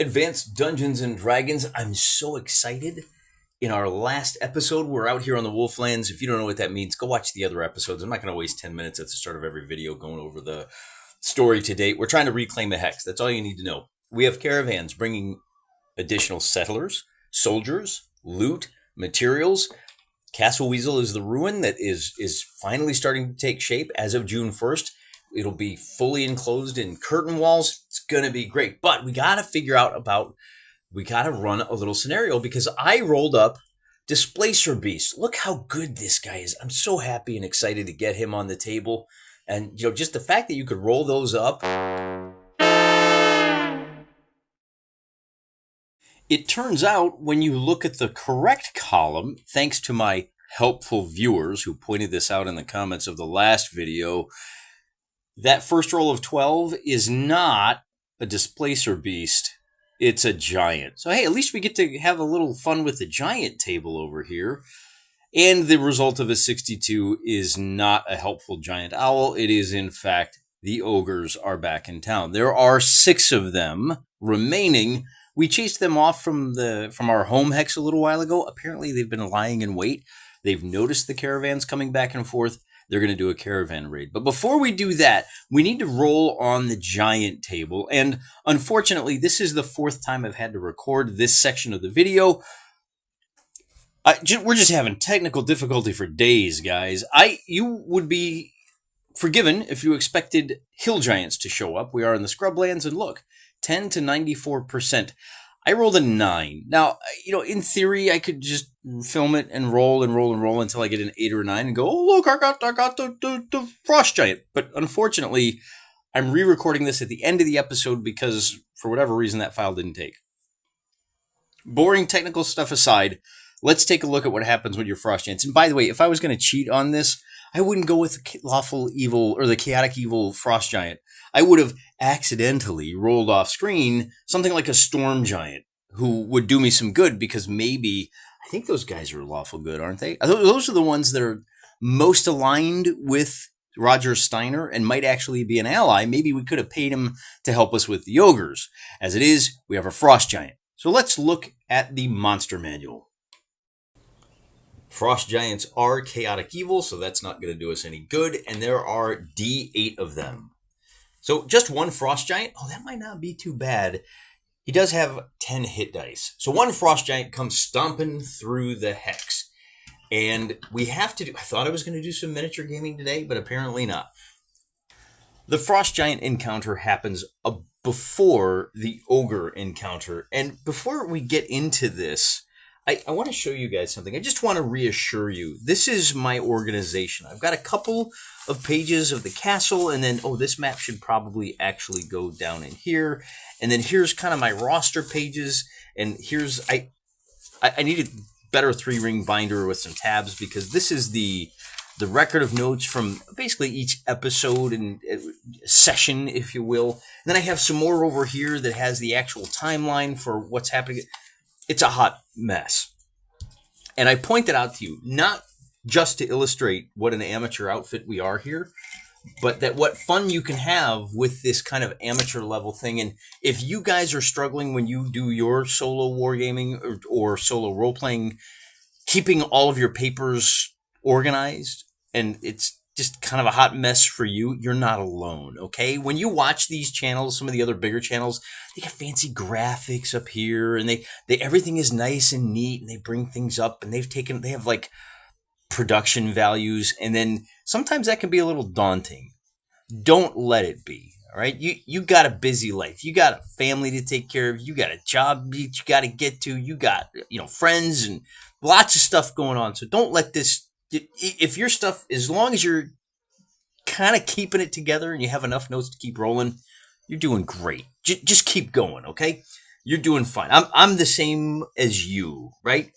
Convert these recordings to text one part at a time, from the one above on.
Advanced Dungeons and Dragons. I'm so excited. In our last episode, we're out here on the Wolflands. If you don't know what that means, go watch the other episodes. I'm not going to waste 10 minutes at the start of every video going over the story to date. We're trying to reclaim a hex. That's all you need to know. We have caravans bringing additional settlers, soldiers, loot, materials. Castle Weasel is the ruin that is finally starting to take shape as of June 1st. It'll be fully enclosed in curtain walls. It's going to be great. But we got to figure out we got to run a little scenario because I rolled up Displacer Beast. Look how good this guy is. I'm so happy and excited to get him on the table. And, just the fact that you could roll those up. It turns out when you look at the correct column, thanks to my helpful viewers who pointed this out in the comments of the last video, that first roll of 12 is not a Displacer Beast. It's a giant. So, hey, at least we get to have a little fun with the giant table over here. And the result of a 62 is not a helpful giant owl. It is, in fact, the ogres are back in town. There are 6 of them remaining. We chased them off from our home hex a little while ago. Apparently, they've been lying in wait. They've noticed the caravans coming back and forth. They're going to do a caravan raid. But before we do that, we need to roll on the giant table. And unfortunately, this is the 4th time I've had to record this section of the video. We're just having technical difficulty for days, guys. You would be forgiven if you expected hill giants to show up. We are in the scrublands, and look, 10 to 94%. I rolled a 9. Now, in theory, I could just film it and roll until I get an 8 or a 9 and go, oh, look, I got the frost giant. But unfortunately, I'm re-recording this at the end of the episode because, for whatever reason, that file didn't take. Boring technical stuff aside, let's take a look at what happens with your frost giants. And by the way, if I was going to cheat on this, I wouldn't go with the lawful evil or the chaotic evil frost giant. I would have accidentally rolled off screen something like a storm giant who would do me some good because maybe, I think those guys are lawful good, aren't they? Those are the ones that are most aligned with Roger Steiner and might actually be an ally. Maybe we could have paid him to help us with the ogres. As it is, we have a frost giant. So let's look at the monster manual. Frost giants are chaotic evil, so that's not going to do us any good. And there are D8 of them. So just one frost giant, that might not be too bad. He does have 10 hit dice. So one frost giant comes stomping through the hex. And we have to do, I thought I was going to do some miniature gaming today, but apparently not. The frost giant encounter happens before the ogre encounter. And before we get into this, I want to show you guys something. I just want to reassure you. This is my organization. I've got a couple of pages of the castle, and then, this map should probably actually go down in here. And then here's kind of my roster pages, and here's, I needed better 3-ring binder with some tabs because this is the record of notes from basically each episode and session, if you will. And then I have some more over here that has the actual timeline for what's happening. It's a hot mess. And I pointed out to you, not just to illustrate what an amateur outfit we are here, but that what fun you can have with this kind of amateur level thing. And if you guys are struggling when you do your solo wargaming or solo role-playing, keeping all of your papers organized, and it's just kind of a hot mess for you, you're not alone, okay? When you watch these channels, some of the other bigger channels, they got fancy graphics up here, and they everything is nice and neat, and they bring things up, and they have like production values, and then sometimes that can be a little daunting. Don't let it be, all right? You got a busy life. You got a family to take care of. You got a job that you got to get to. You got, friends and lots of stuff going on. So don't let this, if your stuff, as long as you're kind of keeping it together and you have enough notes to keep rolling, you're doing great. Just keep going, okay? You're doing fine. I'm the same as you, right?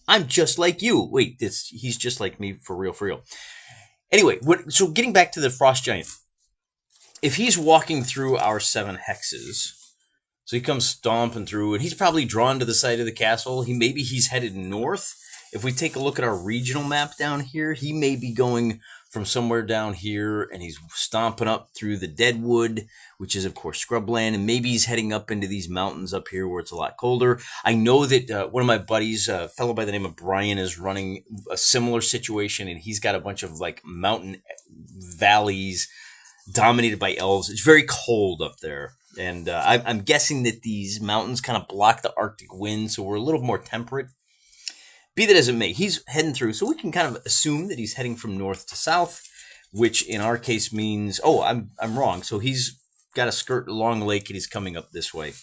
I'm just like you. Wait, he's just like me for real, for real. Anyway, so getting back to the frost giant. If he's walking through our 7 hexes, so he comes stomping through, and he's probably drawn to the side of the castle. Maybe he's headed north, If we take a look at our regional map down here, he may be going from somewhere down here, and he's stomping up through the Deadwood, which is, of course, scrubland, and maybe he's heading up into these mountains up here where it's a lot colder. I know that one of my buddies, a fellow by the name of Brian, is running a similar situation, and he's got a bunch of like mountain valleys dominated by elves. It's very cold up there. And I'm guessing that these mountains kind of block the Arctic wind, so we're a little more temperate. Be that as it may, he's heading through, so we can kind of assume that he's heading from north to south, which in our case means, oh, I'm wrong. So he's got to skirt along the lake, and he's coming up this way.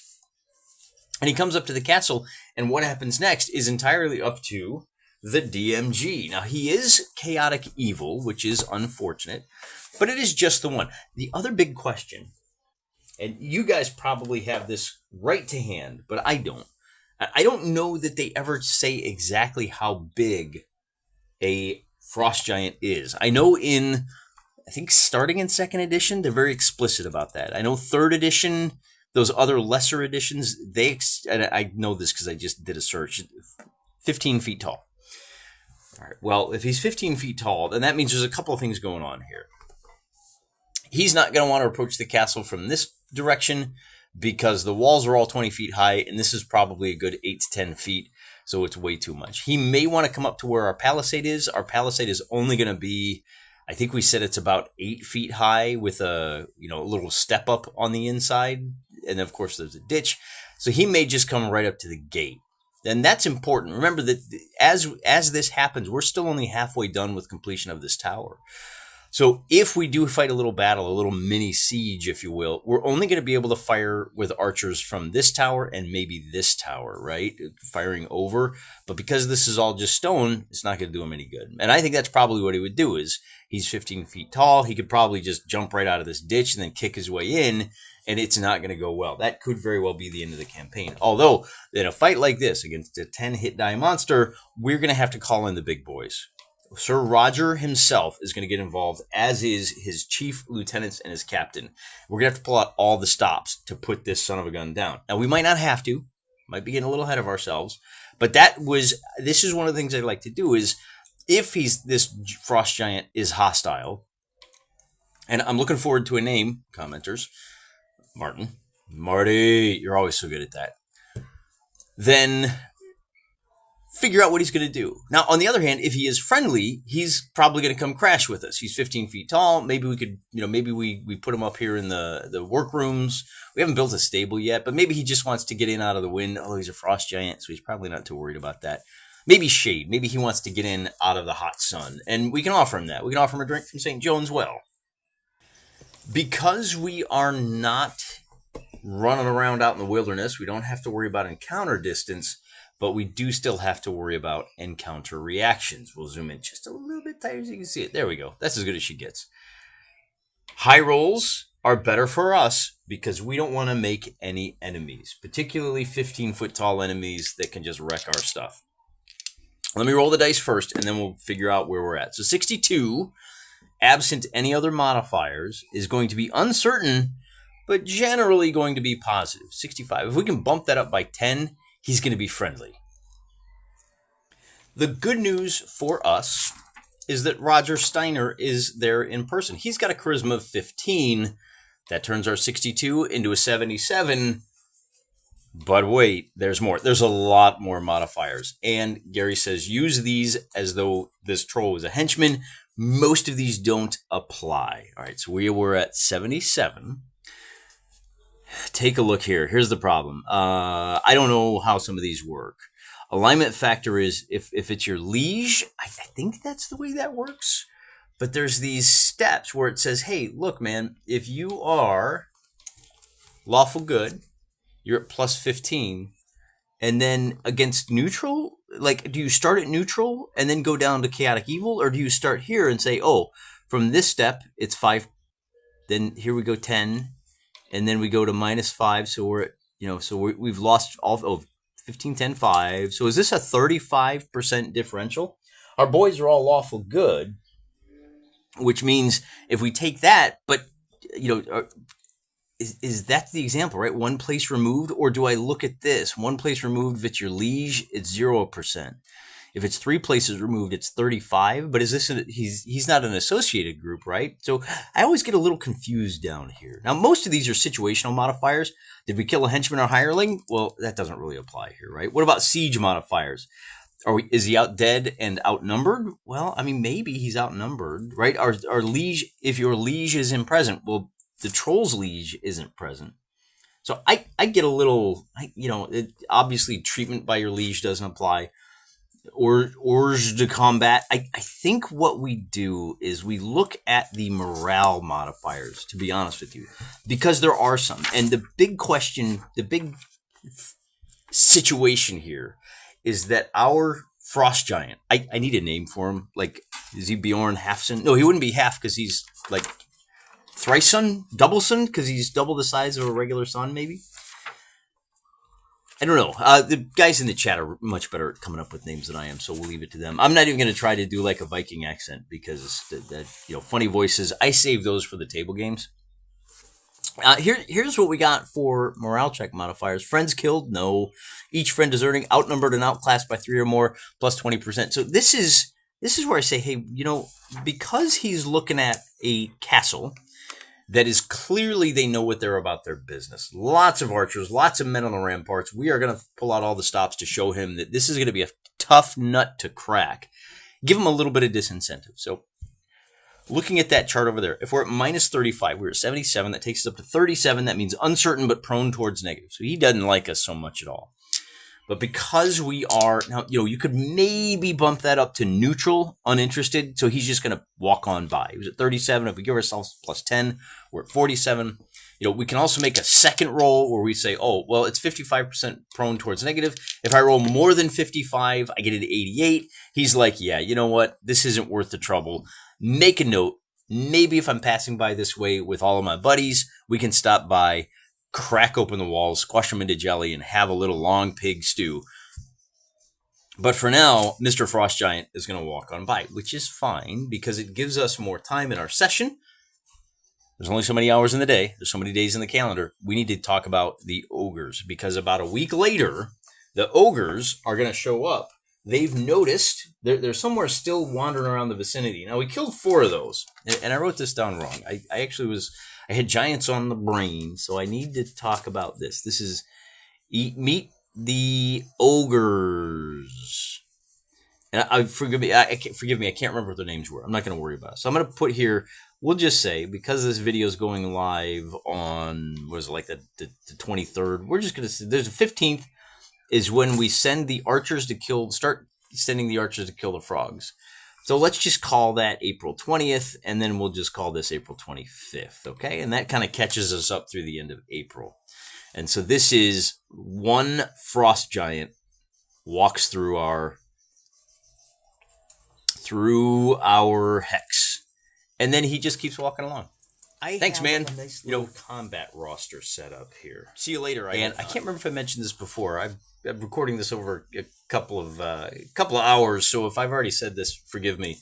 And he comes up to the castle, and what happens next is entirely up to the DMG. Now, he is chaotic evil, which is unfortunate, but it is just the one. The other big question, and you guys probably have this right to hand, but I don't. I don't know that they ever say exactly how big a frost giant is. I know I think starting in second edition, they're very explicit about that. I know third edition, those other lesser editions, and I know this because I just did a search, 15 feet tall. All right. Well, if he's 15 feet tall, then that means there's a couple of things going on here. He's not going to want to approach the castle from this direction because the walls are all 20 feet high, and this is probably a good 8 to 10 feet, so it's way too much. He may want to come up to where our palisade is. Our palisade is only going to be, I think we said it's about 8 feet high with a little step up on the inside, and of course there's a ditch. So he may just come right up to the gate. And that's important. Remember that as this happens, we're still only halfway done with completion of this tower. So if we do fight a little battle, a little mini siege, if you will, we're only going to be able to fire with archers from this tower and maybe this tower, right? Firing over. But because this is all just stone, it's not going to do him any good. And I think that's probably what he would do is he's 15 feet tall. He could probably just jump right out of this ditch and then kick his way in, and it's not going to go well. That could very well be the end of the campaign. Although in a fight like this against a 10 hit die monster, we're going to have to call in the big boys. Sir Roger himself is going to get involved, as is his chief lieutenants and his captain. We're going to have to pull out all the stops to put this son of a gun down. Now, we might not have to. Might be getting a little ahead of ourselves. But this is one of the things I like to do is, if this frost giant is hostile, and I'm looking forward to a name, commenters, Marty, you're always so good at that, then figure out what he's going to do. Now, on the other hand, if he is friendly, he's probably going to come crash with us. He's 15 feet tall. Maybe we could, maybe we put him up here in the workrooms. We haven't built a stable yet, but maybe he just wants to get in out of the wind. Although he's a frost giant, so he's probably not too worried about that. Maybe shade. Maybe he wants to get in out of the hot sun, and we can offer him that. We can offer him a drink from St. John's Well. Because we are not running around out in the wilderness, we don't have to worry about encounter distance, but we do still have to worry about encounter reactions. We'll zoom in just a little bit tighter so you can see it. There we go. That's as good as she gets. High rolls are better for us because we don't want to make any enemies, particularly 15-foot tall enemies that can just wreck our stuff. Let me roll the dice first, and then we'll figure out where we're at. So 62, absent any other modifiers, is going to be uncertain, but generally going to be positive. 65. If we can bump that up by 10, he's going to be friendly. The good news for us is that Roger Steiner is there in person. He's got a charisma of 15. That turns our 62 into a 77. But wait, there's more. There's a lot more modifiers. And Gary says, use these as though this troll was a henchman. Most of these don't apply. All right, so we were at 77. Take a look here. Here's the problem. I don't know how some of these work. Alignment factor is if it's your liege. I think that's the way that works. But there's these steps where it says, hey, look, man, if you are lawful good, you're at plus 15. And then against neutral, like, do you start at neutral and then go down to chaotic evil? Or do you start here and say, oh, from this step, it's 5. Then here we go 10. And then we go to minus 5. So we're at, we've lost all 15, 10, 5. So is this a 35% differential? Our boys are all lawful good, which means if we take that, but, is that the example, right? One place removed, or do I look at this? One place removed, if it's your liege, it's 0%. If it's 3 places removed, it's 35. But is this he's not an associated group, right? So I always get a little confused down here. Now, most of these are situational modifiers. Did we kill a henchman or hireling? Well, that doesn't really apply here, right? What about siege modifiers? Is he out dead and outnumbered? Well, I mean, maybe he's outnumbered, right? Our liege, if your liege isn't present, well, the troll's liege isn't present. So I get a little, obviously treatment by your liege doesn't apply. Or hors de combat. I think what we do is we look at the morale modifiers, to be honest with you, because there are some. And the big question, the big situation here is that our frost giant, I need a name for him. Like, is he Bjorn Halfson? No, he wouldn't be half because he's like thrice sun, double sun, because he's double the size of a regular sun, maybe. I don't know. The guys in the chat are much better at coming up with names than I am, so we'll leave it to them. I'm not even going to try to do like a Viking accent because funny voices, I save those for the table games. Here's what we got for morale check modifiers. Friends killed? No. Each friend deserting, outnumbered and outclassed by 3 or more, plus 20%. So this is where I say, hey, because he's looking at a castle that is clearly they know what they're about their business. Lots of archers, lots of men on the ramparts. We are going to pull out all the stops to show him that this is going to be a tough nut to crack. Give him a little bit of disincentive. So looking at that chart over there, if we're at minus 35, we're at 77. That takes us up to 37. That means uncertain but prone towards negative. So he doesn't like us so much at all. But because we are, now, you could maybe bump that up to neutral, uninterested. So he's just going to walk on by. He was at 37. If we give ourselves plus 10, we're at 47. We can also make a second roll where we say, oh, well, it's 55% prone towards negative. If I roll more than 55, I get it to 88. He's like, yeah, you know what? This isn't worth the trouble. Make a note. Maybe if I'm passing by this way with all of my buddies, we can stop by, crack open the walls, squash them into jelly, and have a little long pig stew. But for now, Mr. Frost Giant is going to walk on by, which is fine because it gives us more time in our session. There's only so many hours in the day. There's so many days in the calendar. We need to talk about the ogres because about a week later, the ogres are going to show up. They've noticed they're somewhere still wandering around the vicinity. Now, we killed 4 of those, and I wrote this down wrong. I had giants on the brain, so I need to talk about this. This is meet the ogres. And forgive me, I can't remember what their names were. I'm not going to worry about it. So I'm going to put here, we'll just say, because this video is going live on, the 23rd, we're just going to say, there's the 15th is when we send the archers to start sending the archers to kill the frogs. So let's just call that April 20th, and then we'll just call this April 25th, okay? And that kind of catches us up through the end of April. And so this is one frost giant walks through our hex, and then he just keeps walking along. Thanks, man. A nice little combat roster set up here. See you later. I can't remember if I mentioned this before. I'm recording this over a couple of hours, so if I've already said this, forgive me.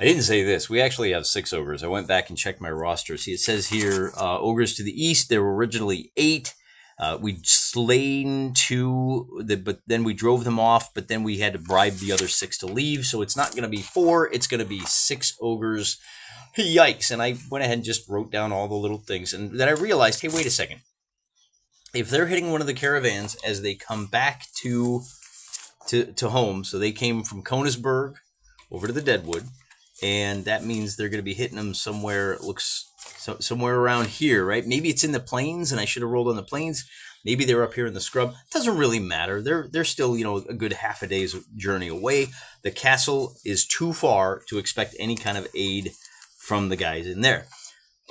I didn't say this. We actually have 6 ogres. I went back and checked my roster. See, it says here, ogres to the east. There were originally 8. We'd slain 2, but then we drove them off, but then we had to bribe the other 6 to leave. So it's not going to be 4. It's going to be 6 ogres. Yikes. And I went ahead and just wrote down all the little things. And then I realized, hey, wait a second. If they're hitting one of the caravans as they come back to home, so they came from Konisberg over to the Deadwood, and that means they're going to be hitting them somewhere, it looks somewhere around here, right? Maybe it's in the plains, and I should have rolled on the plains. Maybe they're up here in the scrub. It doesn't really matter. They're still, a good half a day's journey away. The castle is too far to expect any kind of aid from the guys in there.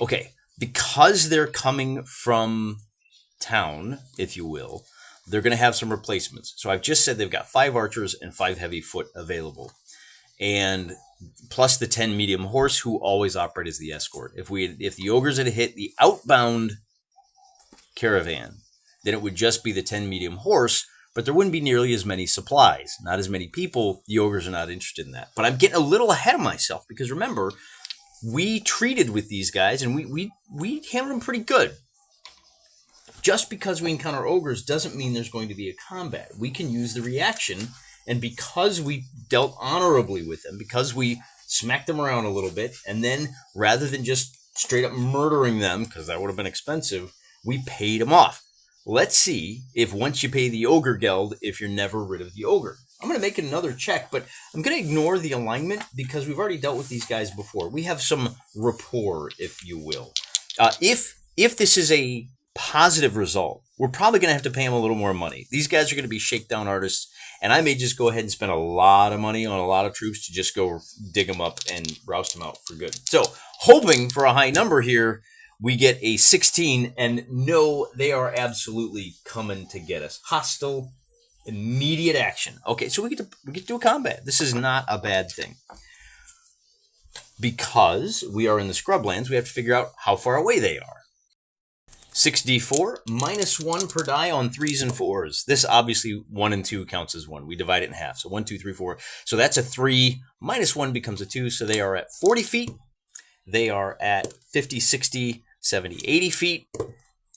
Okay, because they're coming from town, if you will, they're going to have some replacements. So I've just said they've got 5 archers and 5 heavy foot available. And plus the 10 medium horse who always operate as the escort. If the ogres had hit the outbound caravan, then it would just be the 10 medium horse, but there wouldn't be nearly as many supplies, not as many people. The ogres are not interested in that. But I'm getting a little ahead of myself because remember, we treated with these guys and we handled them pretty good. Just because we encounter ogres doesn't mean there's going to be a combat. We can use the reaction And because we dealt honorably with them, because we smacked them around a little bit, and then rather than just straight up murdering them, because that would have been expensive, we paid them off. Let's see if once you pay the ogre geld, if you're never rid of the ogre. I'm going to make another check, but I'm going to ignore the alignment because we've already dealt with these guys before. We have some rapport, if you will. If this is a positive result, we're probably going to have to pay them a little more money. These guys are going to be shakedown artists, and I may just go ahead and spend a lot of money on a lot of troops to just go dig them up and roust them out for good. So, hoping for a high number here, we get a 16, and no, they are absolutely coming to get us. Hostile, immediate action. Okay, so we get to do a combat. This is not a bad thing. Because we are in the scrublands, we have to figure out how far away they are. 6d4, -1 per die on 3s and 4s. This obviously 1 and 2 counts as 1. We divide it in half. So 1, 2, 3, 4. So that's a 3. -1 becomes a 2. So they are at 40 feet. They are at 50, 60, 70, 80 feet.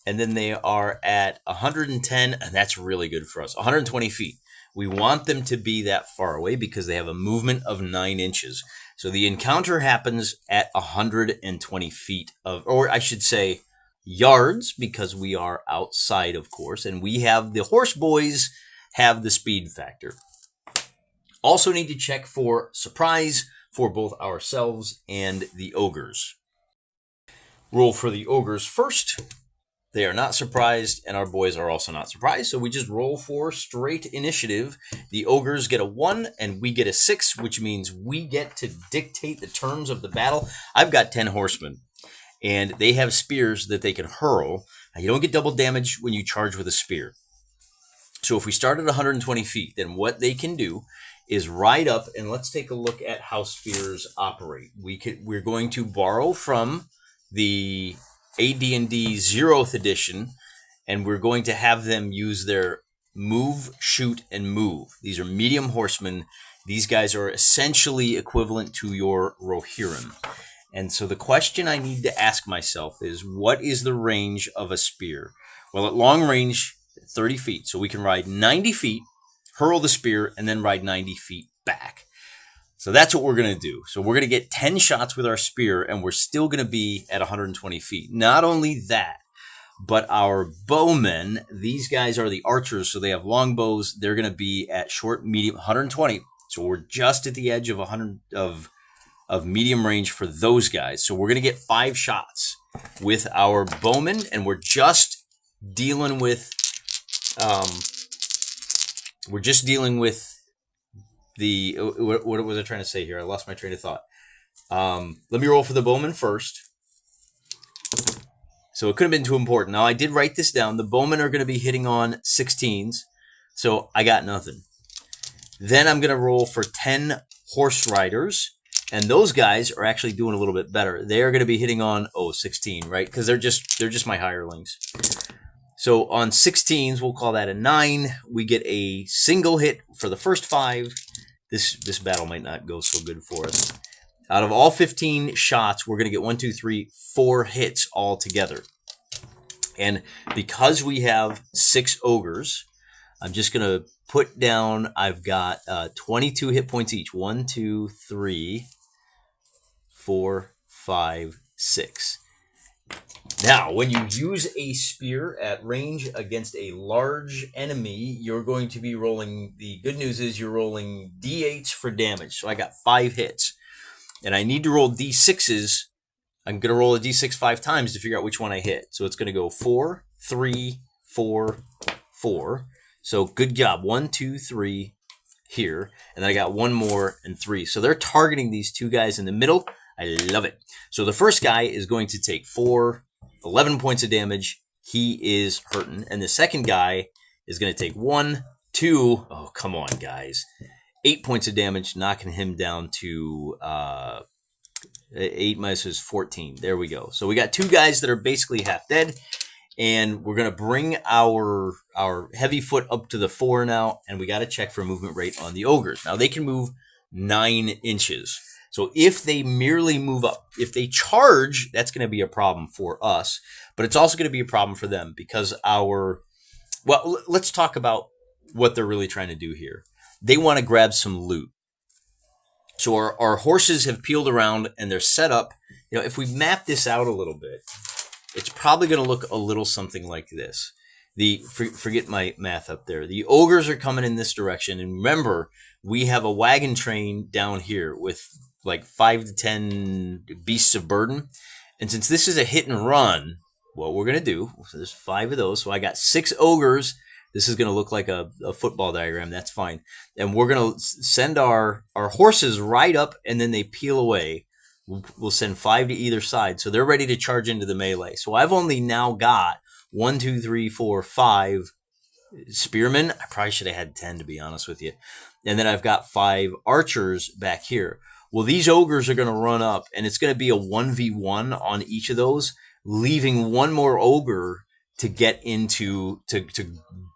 And then they are at 110. And that's really good for us. 120 feet. We want them to be that far away because they have a movement of 9 inches. So the encounter happens at 120 feet of, or I should say, yards, because we are outside, of course, and we have the horse boys have the speed factor. Also need to check for surprise for both ourselves and the ogres. Roll for the ogres first. They are not surprised, and our boys are also not surprised, so we just roll for straight initiative. The ogres get a 1, and we get a 6, which means we get to dictate the terms of the battle. I've got 10 horsemen. And they have spears that they can hurl. Now, you don't get double damage when you charge with a spear. So if we start at 120 feet, then what they can do is ride up, and let's take a look at how spears operate. We're going to borrow from the AD&D 0th edition, and we're going to have them use their move, shoot, and move. These are medium horsemen. These guys are essentially equivalent to your Rohirrim. And so the question I need to ask myself is, what is the range of a spear? Well, at long range, 30 feet. So we can ride 90 feet, hurl the spear, and then ride 90 feet back. So that's what we're going to do. So we're going to get 10 shots with our spear, and we're still going to be at 120 feet. Not only that, but our bowmen, these guys are the archers, so they have long bows. They're going to be at short, medium, 120. So we're just at the edge of 100 of medium range for those guys. So we're going to get 5 shots with our bowmen, and we're just dealing with the what was I trying to say here? I lost my train of thought. Let me roll for the bowmen first. So it couldn't have been too important. Now I did write this down. The bowmen are going to be hitting on 16s. So I got nothing. Then I'm going to roll for 10 horse riders. And those guys are actually doing a little bit better. They are going to be hitting on 16, right? Because they're just my hirelings. So on 16s, we'll call that a 9. We get a single hit for the first 5. This battle might not go so good for us. Out of all 15 shots, we're going to get 4 hits all together. And because we have 6 ogres, I'm just going to put down, I've got 22 hit points each. 1, 2, 3, 4, 5, 6. Now, when you use a spear at range against a large enemy, you're going to be rolling, the good news is you're rolling d8s for damage. So I got 5 hits. And I need to roll d6s. I'm going to roll a d6 5 times to figure out which one I hit. So it's going to go 4, 3, 4, 4. So good job. 1, 2, 3 here. And then I got 1 more and 3. So they're targeting these 2 guys in the middle. I love it. So the first guy is going to take 11 points of damage. He is hurting. And the second guy is going to take 1, 2. Oh, come on, guys. 8 points of damage, knocking him down to 8 minus 14. There we go. So we got 2 guys that are basically half dead. And we're going to bring our heavy foot up to the 4 now. And we got to check for movement rate on the ogres. Now, they can move 9 inches. So if they merely move up, if they charge, that's going to be a problem for us. But it's also going to be a problem for them because well, let's talk about what they're really trying to do here. they want to grab some loot. So our horses have peeled around and they're set up. If we map this out a little bit, it's probably going to look a little something like this. Forget my math up there. The ogres are coming in this direction. And remember, we have a wagon train down here with like 5 to 10 beasts of burden. And since this is a hit and run, what we're going to do, so there's 5 of those. So I got 6 ogres. This is going to look like a football diagram. That's fine. And we're going to send our horses right up and then they peel away. We'll send 5 to either side. So they're ready to charge into the melee. So I've only now got 1, 2, 3, 4, 5 spearmen. I probably should have had 10 to be honest with you. And then I've got 5 archers back here. Well, these ogres are going to run up and it's going to be a 1v1 on each of those, leaving one more ogre to get into, to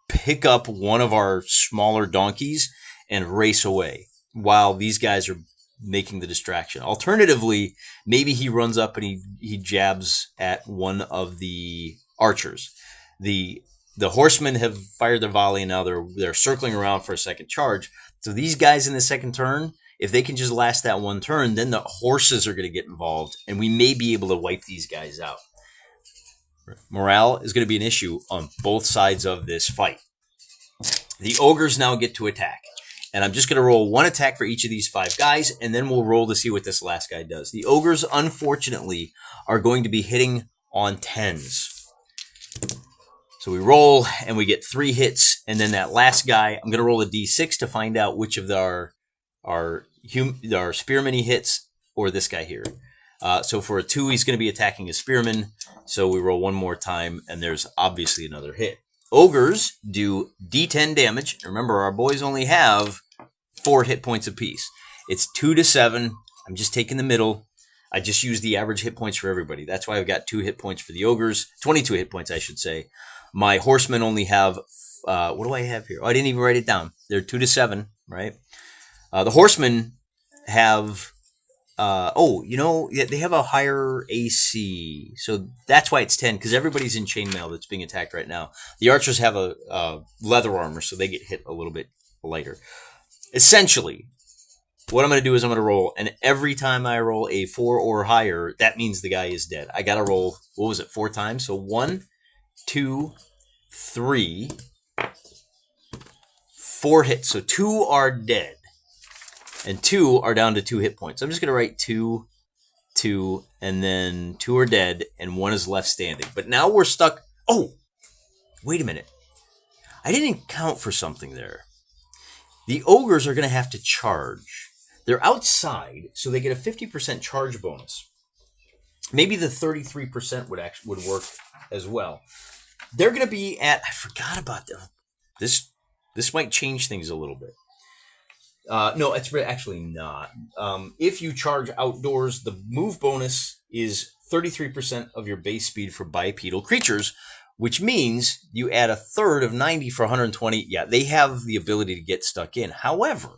pick up one of our smaller donkeys and race away while these guys are making the distraction. Alternatively, maybe he runs up and he jabs at one of the archers. The horsemen have fired their volley and now they're circling around for a second charge. So these guys in the second turn, if they can just last that one turn, then the horses are going to get involved and we may be able to wipe these guys out. Morale is going to be an issue on both sides of this fight. The ogres now get to attack. And I'm just going to roll 1 attack for each of these 5 guys, and then we'll roll to see what this last guy does. The ogres, unfortunately, are going to be hitting on 10s. So we roll, and we get 3 hits, and then that last guy, I'm going to roll a d6 to find out which of our spearmen he hits, or this guy here. So for a 2, he's going to be attacking a spearman. So we roll 1 more time, and there's obviously another hit. Ogres do d10 damage. Remember, our boys only have 4 hit points apiece. It's 2 to 7. I'm just taking the middle. I just use the average hit points for everybody. That's why I've got 2 hit points for the ogres. 22 hit points, I should say. My horsemen only have, what do I have here? Oh, I didn't even write it down. They're 2 to 7, right? The horsemen have... they have a higher AC, so that's why it's 10, because everybody's in chainmail that's being attacked right now. The archers have a leather armor, so they get hit a little bit lighter. Essentially, what I'm going to do is I'm going to roll, and every time I roll a 4 or higher, that means the guy is dead. I got to roll, 4 times? So 1, 2, 3, 4 hits. So 2 are dead. And 2 are down to 2 hit points. I'm just going to write 2, 2, and then 2 are dead, and 1 is left standing. But now we're stuck. Oh, wait a minute. I didn't account for something there. The ogres are going to have to charge. They're outside, so they get a 50% charge bonus. Maybe the 33% would work as well. They're going to be at... I forgot about them. This might change things a little bit. No, it's actually not. If you charge outdoors, the move bonus is 33% of your base speed for bipedal creatures, which means you add a third of 90 for 120. Yeah, they have the ability to get stuck in. However,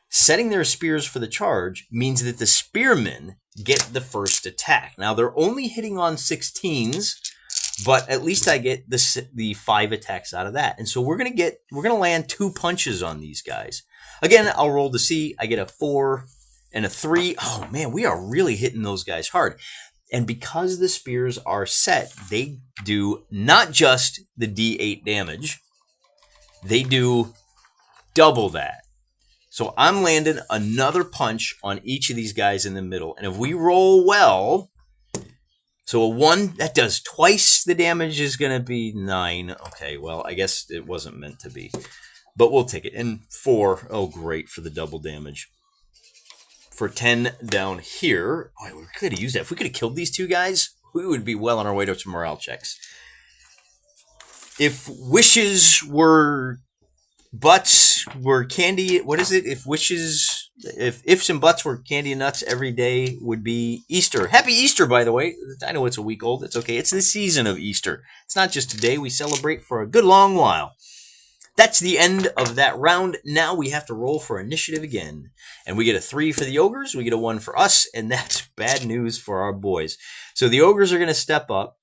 setting their spears for the charge means that the spearmen get the first attack. Now, they're only hitting on 16s, but at least I get the 5 attacks out of that. And so we're gonna land 2 punches on these guys. Again, I'll roll to see. I get a 4 and a 3. Oh man, we are really hitting those guys hard. And because the spears are set, they do not just the D8 damage, they do double that. So I'm landing another punch on each of these guys in the middle. And if we roll well, so a 1, that does twice the damage, is going to be 9. Okay, well, I guess it wasn't meant to be. But we'll take it. And 4, oh great, for the double damage. For 10 down here, oh, we could have used that. If we could have killed these 2 guys, we would be well on our way to some morale checks. If wishes were butts were candy, what is it? If ifs and buts were candy and nuts, every day would be Easter. Happy Easter, by the way. I know it's a week old. It's okay. It's the season of Easter. It's not just today. We celebrate for a good long while. That's the end of that round. Now we have to roll for initiative again. And we get a 3 for the ogres. We get a 1 for us. And that's bad news for our boys. So the ogres are going to step up.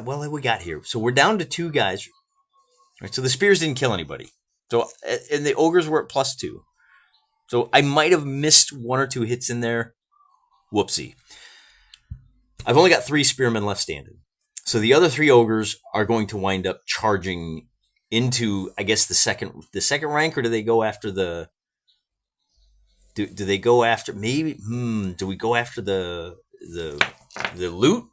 Well, we got here. So we're down to 2 guys. All right, so the spears didn't kill anybody. So, and the ogres were at +2. So I might have missed 1 or 2 hits in there. Whoopsie. I've only got 3 spearmen left standing. So the other 3 ogres are going to wind up charging into, I guess, the second rank, or do they go after the? Do they go after maybe? Do we go after the loot?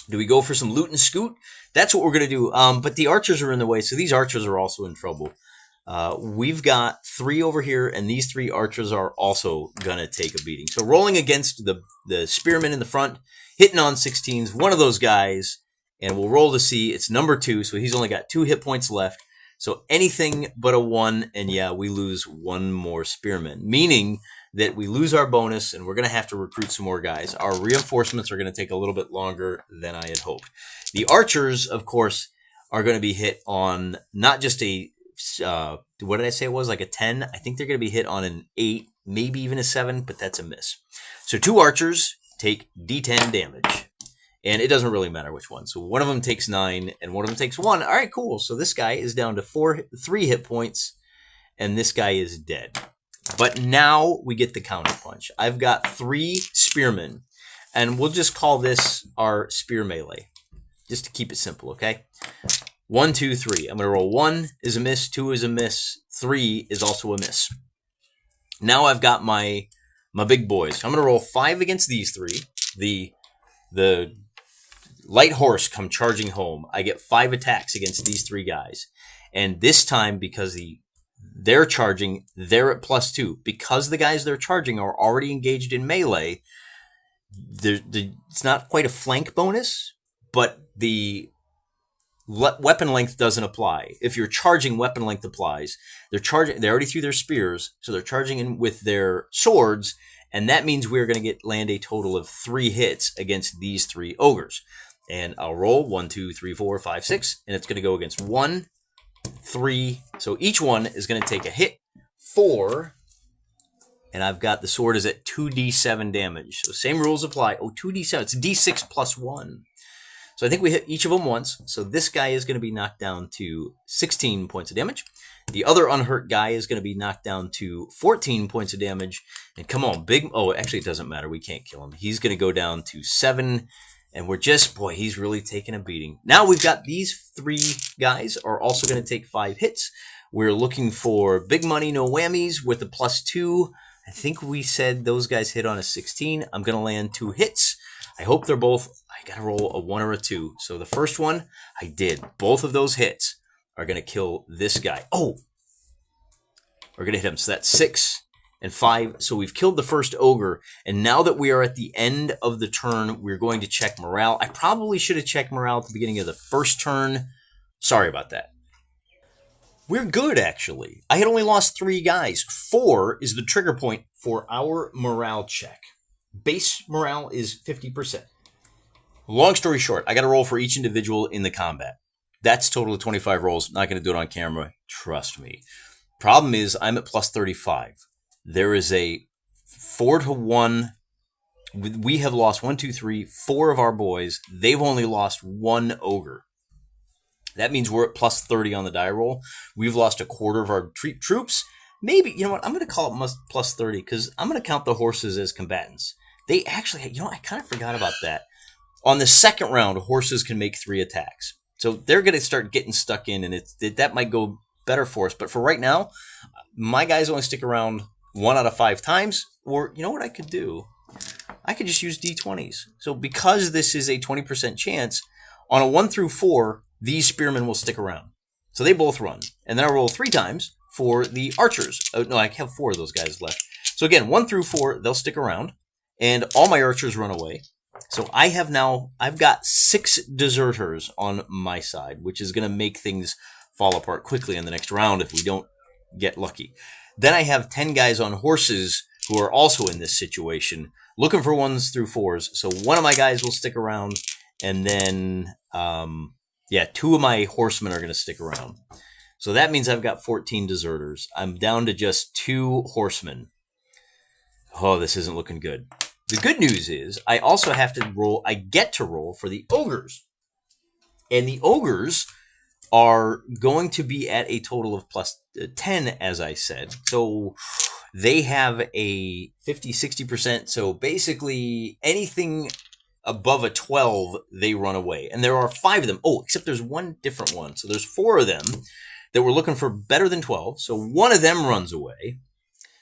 Do we go for some loot and scoot? That's what we're gonna do. But the archers are in the way, so these archers are also in trouble. We've got 3 over here, and these 3 archers are also gonna take a beating. So rolling against the spearmen in the front, hitting on 16s, one of those guys, and we'll roll to see. It's number 2, so he's only got 2 hit points left. So anything but a 1, and yeah, we lose 1 more spearman, meaning that we lose our bonus, and we're going to have to recruit some more guys. Our reinforcements are going to take a little bit longer than I had hoped. The archers, of course, are going to be hit on not just a, what did I say it was, like a 10? I think they're going to be hit on an 8, maybe even a 7, but that's a miss. So 2 archers take D10 damage. And it doesn't really matter which one. So one of them takes 9, and one of them takes 1. All right, cool. So this guy is down to 3 hit points, and this guy is dead. But now we get the counter punch. I've got 3 spearmen, and we'll just call this our spear melee, just to keep it simple, okay? 1, 2, 3. I'm going to roll 1 is a miss, 2 is a miss, 3 is also a miss. Now I've got my big boys. I'm going to roll 5 against these 3. The light horse come charging home. I get 5 attacks against these 3 guys. And this time, because they're charging, they're at +2. Because the guys they're charging are already engaged in melee, it's not quite a flank bonus, but the weapon length doesn't apply. If you're charging, weapon length applies. They already threw their spears, so they're charging in with their swords, and that means we're going to land a total of 3 hits against these 3 ogres. And I'll roll 1, 2, 3, 4, 5, 6, and it's going to go against 1, 3. So each one is going to take a hit, 4, and I've got the sword is at 2d7 damage. So same rules apply. Oh, 2d7. It's d6 plus 1. So I think we hit each of them once. So this guy is going to be knocked down to 16 points of damage. The other unhurt guy is going to be knocked down to 14 points of damage. And come on, actually it doesn't matter. We can't kill him. He's going to go down to 7. And we're he's really taking a beating. Now we've got these 3 guys are also going to take 5 hits. We're looking for big money, no whammies with a +2. I think we said those guys hit on a 16. I'm going to land 2 hits. I hope they're both, I got to roll a 1 or a 2. So the first one, I did. Both of those hits are going to kill this guy. Oh! We're going to hit him. So that's 6 and 5. So we've killed the first ogre. And now that we are at the end of the turn, we're going to check morale. I probably should have checked morale at the beginning of the first turn. Sorry about that. We're good, actually. I had only lost 3 guys. 4 is the trigger point for our morale check. Base morale is 50%. Long story short, I got to roll for each individual in the combat. That's total of 25 rolls. Not going to do it on camera. Trust me. Problem is, I'm at +35. There is a 4-1. We have lost 1, 2, 3, 4 of our boys. They've only lost 1 ogre. That means we're at +30 on the die roll. We've lost a quarter of our troops. Maybe, you know what, I'm going to call it +30 because I'm going to count the horses as combatants. They actually, I kind of forgot about that. On the second round, horses can make 3 attacks. So they're going to start getting stuck in, and that might go better for us. But for right now, my guys only stick around 1 out of 5 times. Or, you know what I could do? I could just use D20s. So because this is a 20% chance, on a 1 through 4, these spearmen will stick around. So they both run. And then I roll 3 times for the archers. Oh, no, I have 4 of those guys left. So again, 1 through 4, they'll stick around. And all my archers run away. So I've got 6 deserters on my side, which is going to make things fall apart quickly in the next round if we don't get lucky. Then I have 10 guys on horses who are also in this situation, looking for 1s through 4s. So one of my guys will stick around, and then 2 of my horsemen are going to stick around. So that means I've got 14 deserters. I'm down to just 2 horsemen. Oh, this isn't looking good. The good news is I get to roll for the ogres. And the ogres are going to be at a total of plus 10, as I said. So they have a 50-60%. So basically anything above a 12, they run away. And there are 5 of them. Oh, except there's one different one. So there's 4 of them that we're looking for better than 12. So one of them runs away.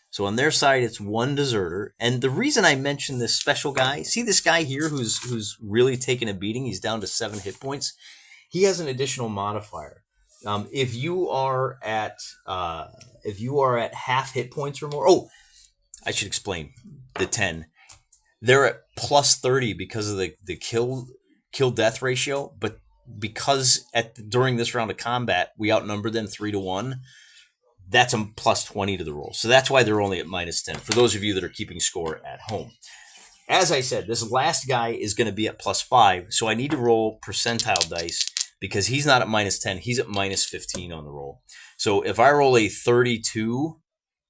So on their side, it's 1 deserter. And the reason I mentioned this special guy, see this guy here who's really taken a beating? He's down to 7 hit points. He has an additional modifier. If you are at half hit points or more, oh, I should explain the 10. They're at plus 30 because of the kill death ratio, but because during this round of combat we outnumber them 3-1, that's a plus 20 to the roll. So that's why they're only at minus 10. For those of you that are keeping score at home. As I said, this last guy is going to be at plus 5, so I need to roll percentile dice because he's not at minus 10. He's at minus 15 on the roll. So if I roll a 32,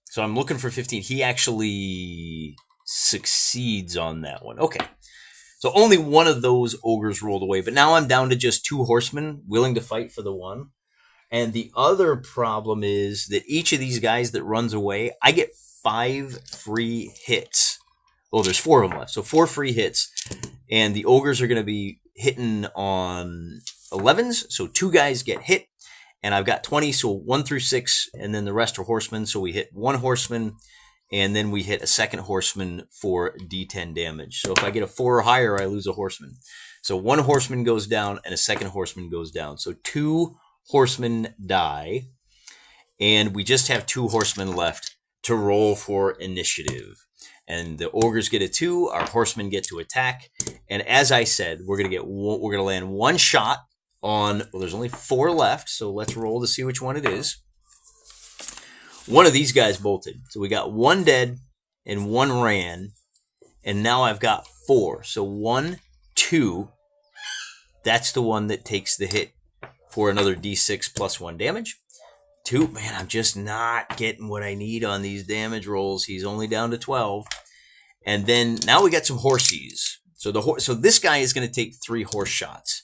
so I'm looking for 15, he actually succeeds on that one. Okay. So only one of those ogres rolled away, but now I'm down to just 2 horsemen willing to fight for the one. And the other problem is that each of these guys that runs away, I get 5 free hits. Oh, there's 4 of them left. So 4 free hits. And the ogres are going to be hitting on 11s. So 2 guys get hit. And I've got 20, so 1 through 6. And then the rest are horsemen. So we hit 1 horseman. And then we hit a second horseman for D10 damage. So if I get a 4 or higher, I lose a horseman. So 1 horseman goes down and a second horseman goes down. So 2 horsemen die. And we just have 2 horsemen left to roll for initiative. And the ogres get a 2, our horsemen get to attack. And as I said, we're going to land 1 shot on, well, there's only 4 left. So let's roll to see which one it is. One of these guys bolted. So we got 1 dead and 1 ran. And now I've got 4. So 1, 2. That's the one that takes the hit for another D6 plus 1 damage. 2. Man, I'm just not getting what I need on these damage rolls. He's only down to 12. And then now we got some horsies. So this guy is going to take 3 horse shots.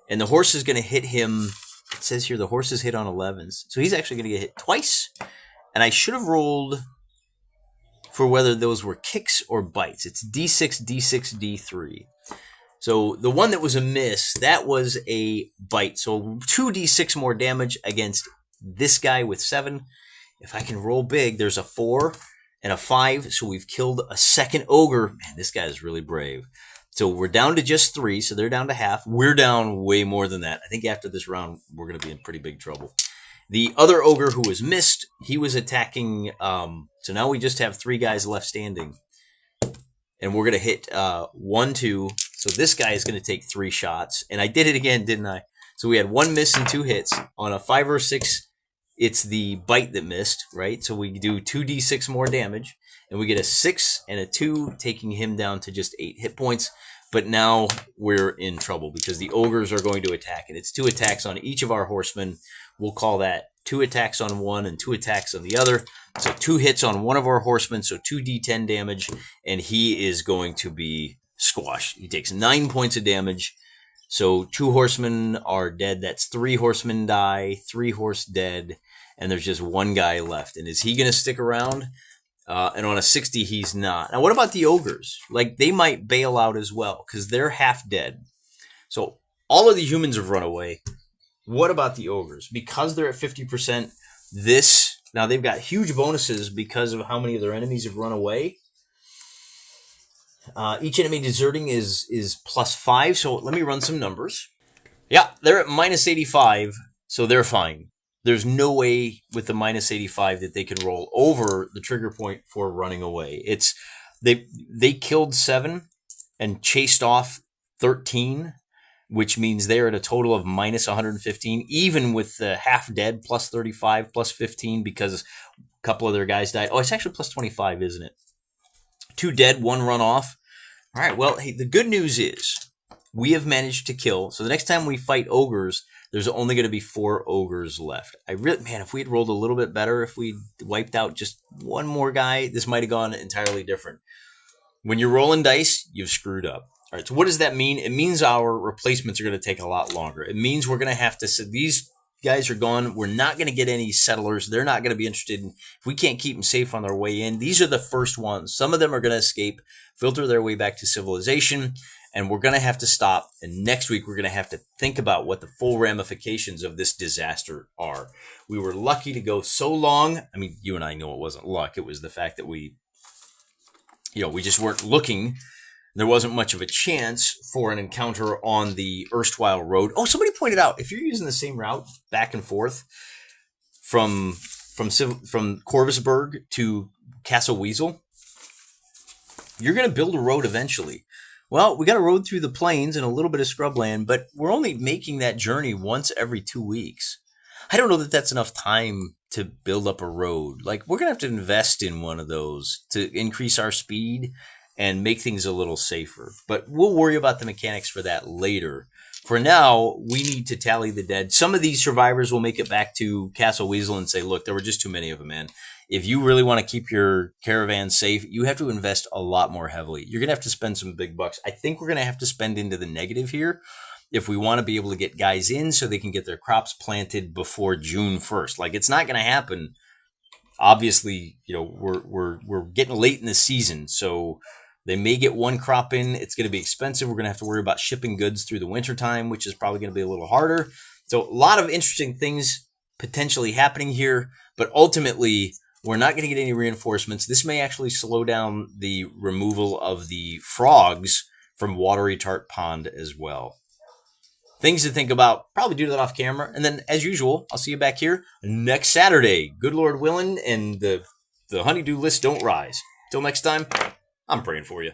And the horse is going to hit him. It says here the horse is hit on 11s. So he's actually going to get hit twice. And I should have rolled for whether those were kicks or bites. It's D6, D6, D3. So the one that was a miss, that was a bite. So 2d6 more damage against this guy with 7. If I can roll big, there's a 4 and a 5. So we've killed a second ogre. Man, this guy is really brave. So we're down to just 3. So they're down to half. We're down way more than that. I think after this round, we're going to be in pretty big trouble. The other ogre who was missed, he was attacking. So now we just have 3 guys left standing. And we're going to hit 1, 2. So this guy is going to take 3 shots. And I did it again, didn't I? So we had 1 miss and 2 hits. On a 5 or 6, it's the bite that missed, right? So we do 2d6 more damage. And we get a 6 and a 2, taking him down to just 8 hit points. But now we're in trouble because the ogres are going to attack. And it's 2 attacks on each of our horsemen. We'll call that 2 attacks on one and 2 attacks on the other. So 2 hits on one of our horsemen, so 2d10 damage, and he is going to be squashed. He takes 9 points of damage. So 2 horsemen are dead. That's 3 horsemen die, 3 horse dead, and there's just 1 guy left. And is he going to stick around? And on a 60, he's not. Now, what about the ogres? Like, they might bail out as well because they're half dead. So all of the humans have run away. What about the ogres? Because they're at 50%, now they've got huge bonuses because of how many of their enemies have run away. Each enemy deserting is plus 5. So let me run some numbers. Yeah, they're at minus 85, so they're fine. There's no way with the minus 85 that they can roll over the trigger point for running away. They killed 7 and chased off 13. Which means they're at a total of minus 115, even with the half dead, plus 35, plus 15, because a couple of their guys died. Oh, it's actually plus 25, isn't it? 2 dead, 1 run off. All right, well, hey, the good news is we have managed to kill. So the next time we fight ogres, there's only going to be 4 ogres left. If we had rolled a little bit better, if we wiped out just 1 more guy, this might have gone entirely different. When you're rolling dice, you've screwed up. All right, so what does that mean? It means our replacements are going to take a lot longer. It means we're going to have to these guys are gone. We're not going to get any settlers. They're not going to be interested in, if we can't keep them safe on their way in. These are the first ones. Some of them are going to escape, filter their way back to civilization, and we're going to have to stop. And next week, we're going to have to think about what the full ramifications of this disaster are. We were lucky to go so long. I mean, you and I know it wasn't luck. It was the fact that we just weren't looking. There wasn't much of a chance for an encounter on the erstwhile road. Oh, somebody pointed out, if you're using the same route back and forth from Corvisburg to Castle Weasel, you're going to build a road eventually. Well, we got a road through the plains and a little bit of scrubland, but we're only making that journey once every 2 weeks. I don't know that that's enough time to build up a road. Like, we're going to have to invest in one of those to increase our speed and make things a little safer. But we'll worry about the mechanics for that later. For now, we need to tally the dead. Some of these survivors will make it back to Castle Weasel and say, look, there were just too many of them, man. If you really want to keep your caravan safe, you have to invest a lot more heavily. You're going to have to spend some big bucks. I think we're going to have to spend into the negative here if we want to be able to get guys in so they can get their crops planted before June 1st. Like, it's not going to happen. Obviously, we're getting late in the season, so they may get one crop in. It's going to be expensive. We're going to have to worry about shipping goods through the wintertime, which is probably going to be a little harder. So a lot of interesting things potentially happening here, but ultimately we're not going to get any reinforcements. This may actually slow down the removal of the frogs from Watery Tart Pond as well. Things to think about. Probably do that off camera. And then, as usual, I'll see you back here next Saturday. Good Lord willing, and the honeydew list don't rise. Till next time, I'm praying for you.